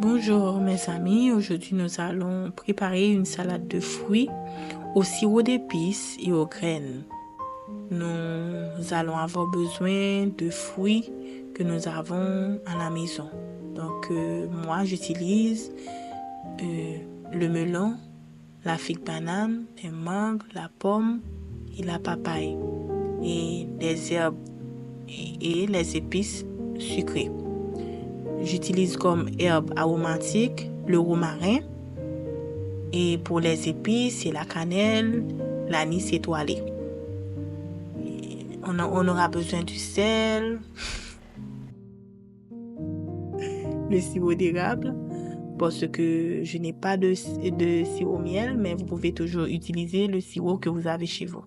Bonjour mes amis, aujourd'hui nous allons préparer une salade de fruits au sirop d'épices et aux graines. Nous allons avoir besoin de fruits que nous avons à la maison. Donc moi j'utilise le melon, la figue banane, les mangues, la pomme et la papaye et des herbes et les épices sucrées. J'utilise comme herbe aromatique le romarin et pour les épices, c'est la cannelle, l'anis étoilé. On aura besoin du sel, le sirop d'érable parce que je n'ai pas de sirop miel, mais vous pouvez toujours utiliser le sirop que vous avez chez vous.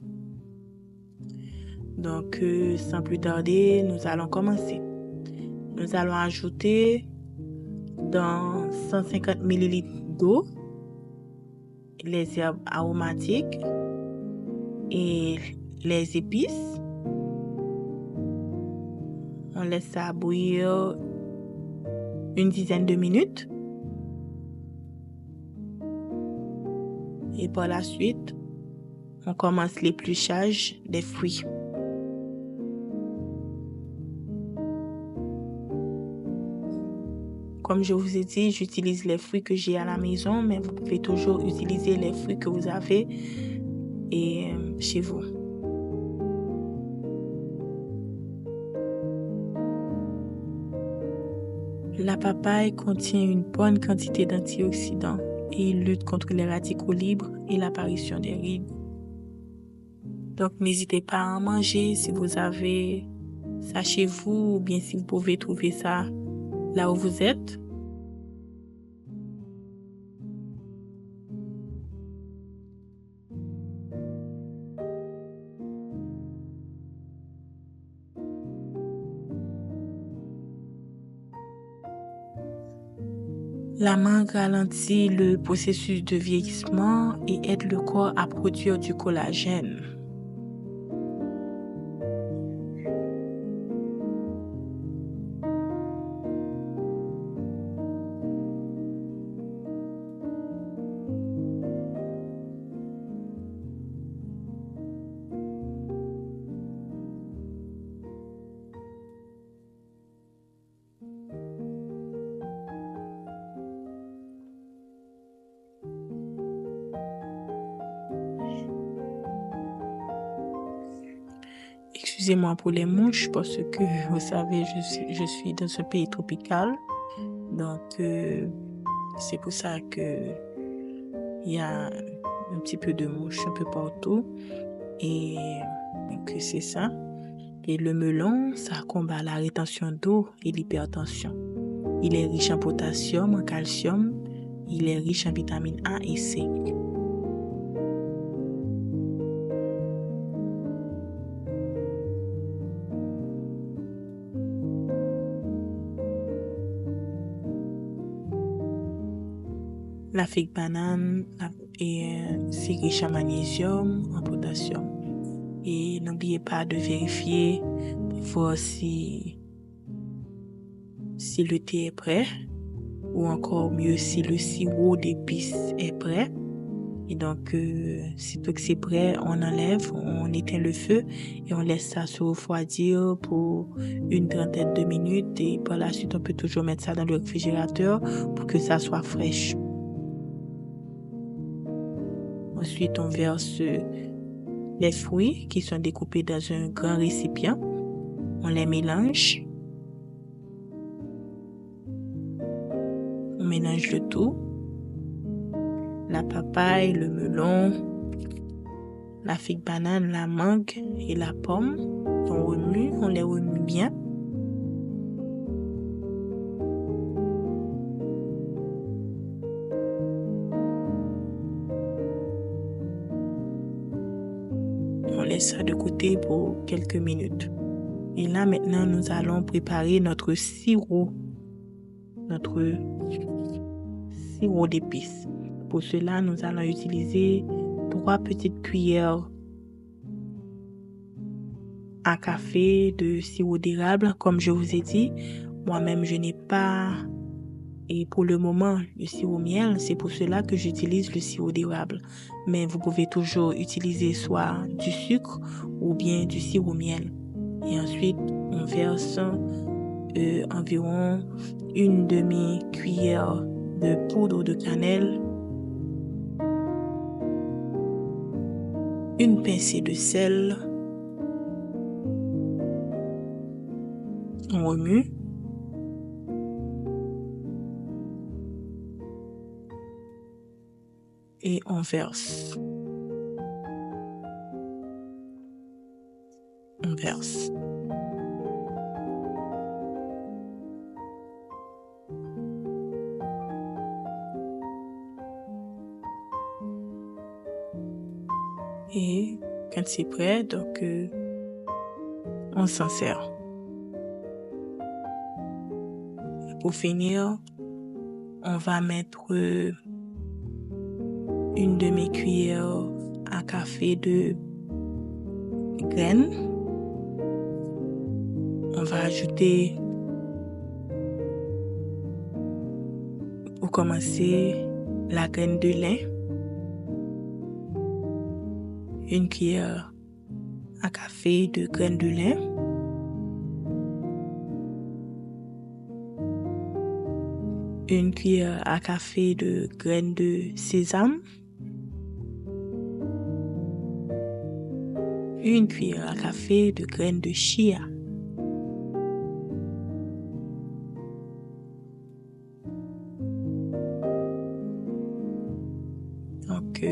Donc, sans plus tarder, nous allons commencer. Nous allons ajouter dans 150 ml d'eau les herbes aromatiques et les épices. On laisse ça bouillir une dizaine de minutes. Et par la suite, on commence l'épluchage des fruits. Comme je vous ai dit, j'utilise les fruits que j'ai à la maison, mais vous pouvez toujours utiliser les fruits que vous avez chez vous. La papaye contient une bonne quantité d'antioxydants et il lutte contre les radicaux libres et l'apparition des rides. Donc, n'hésitez pas à en manger si vous avez ça chez vous ou bien si vous pouvez trouver ça là où vous êtes. La mangue ralentit le processus de vieillissement et aide le corps à produire du collagène. Excusez-moi pour les mouches parce que vous savez, je suis dans un pays tropical. Donc, c'est pour ça que il y a un petit peu de mouches un peu partout. Et donc, c'est ça. Et le melon, ça combat la rétention d'eau et l'hypertension. Il est riche en potassium, en calcium. Il est riche en vitamines A et C. La figue banane c'est riche en magnésium, en potassium. Et n'oubliez pas de vérifier pour voir si le thé est prêt ou encore mieux si le sirop d'épices est prêt. Et donc, sitôt que c'est prêt, on enlève, on éteint le feu et on laisse ça se refroidir pour une trentaine de minutes. Et par la suite, on peut toujours mettre ça dans le réfrigérateur pour que ça soit fraîche. Ensuite, on verse les fruits qui sont découpés dans un grand récipient. On les mélange. On mélange le tout. La papaye, le melon, la figue banane, la mangue et la pomme. On les remue bien. On laisse ça de côté pour quelques minutes. Et là, maintenant, nous allons préparer notre sirop d'épices. Pour cela, nous allons utiliser 3 petites cuillères à café de sirop d'érable. Comme je vous ai dit, moi-même, je n'ai pas Et pour le moment, le sirop miel, c'est pour cela que j'utilise le sirop d'érable. Mais vous pouvez toujours utiliser soit du sucre ou bien du sirop miel. Et ensuite, on verse environ une demi-cuillère de poudre de cannelle, une pincée de sel. On remue. Et on verse. On verse. Et quand c'est prêt, donc on s'en sert. Pour finir, on va mettre une demi-cuillère à café de graines. On va ajouter, pour commencer, la graine de lin. Une cuillère à café de graines de lin. Une cuillère à café de graines de sésame. Une cuillère à café de graines de chia. Donc,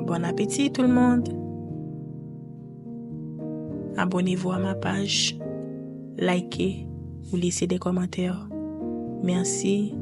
bon appétit tout le monde. Abonnez-vous à ma page, likez ou laissez des commentaires. Merci